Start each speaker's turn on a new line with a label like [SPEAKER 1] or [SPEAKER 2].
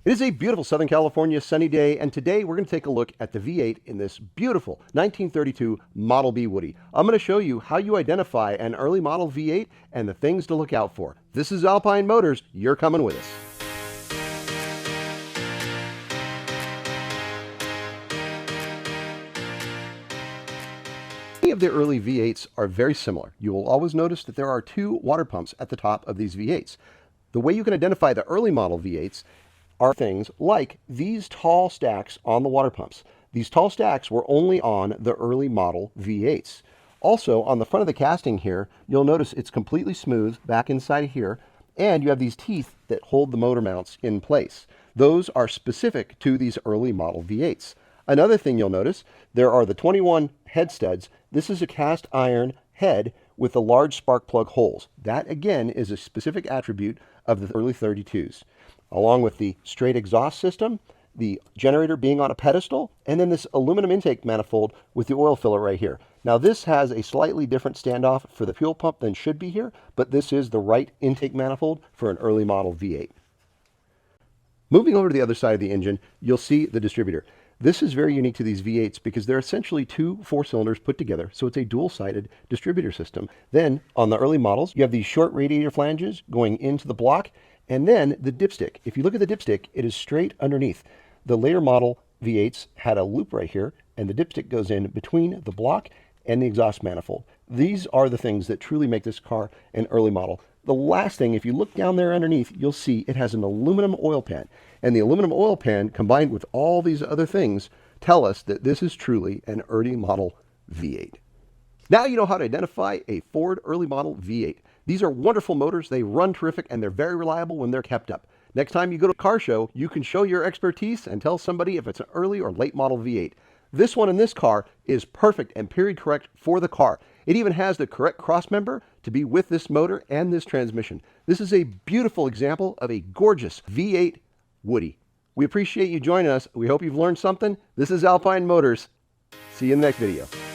[SPEAKER 1] It is a beautiful Southern California sunny day, and today we're going to take a look at the V8 in this beautiful 1932 Model B Woody. I'm going to show you how you identify an early model V8 and the things to look out for. This is Alpine Motors. You're coming with us. Many of the early V8s are very similar. You will always notice that there are two water pumps at the top of these V8s. The way you can identify the early model V8s are things like these tall stacks on the water pumps. These tall stacks were only on the early model V8s. Also, on the front of the casting here, you'll notice it's completely smooth back inside here, and you have these teeth that hold the motor mounts in place. Those are specific to these early model V8s. Another thing you'll notice, there are the 21 head studs. This is a cast iron head with the large spark plug holes. That, again, is a specific attribute of the early 32s. Along with the straight exhaust system, the generator being on a pedestal, and then this aluminum intake manifold with the oil filler right here. Now this has a slightly different standoff for the fuel pump than should be here, but this is the right intake manifold for an early model V8. Moving over to the other side of the engine, you'll see the distributor. This is very unique to these V8s because they're essentially two 4-cylinders put together, so it's a dual-sided distributor system. Then, on the early models, you have these short radiator flanges going into the block, and then the dipstick. If you look at the dipstick, it is straight underneath. The later model V8s had a loop right here, and the dipstick goes in between the block and the exhaust manifold. These are the things that truly make this car an early model. The last thing, if you look down there underneath, you'll see it has an aluminum oil pan. And the aluminum oil pan, combined with all these other things, tell us that this is truly an early model V8. Now you know how to identify a Ford early model V8. These are wonderful motors, they run terrific, and they're very reliable when they're kept up. Next time you go to a car show, you can show your expertise and tell somebody if it's an early or late model V8. This one in this car is perfect and period correct for the car. It even has the correct cross member to be with this motor and this transmission. This is a beautiful example of a gorgeous V8 Woody. We appreciate you joining us. We hope you've learned something. This is Alpine Motors. See you in the next video.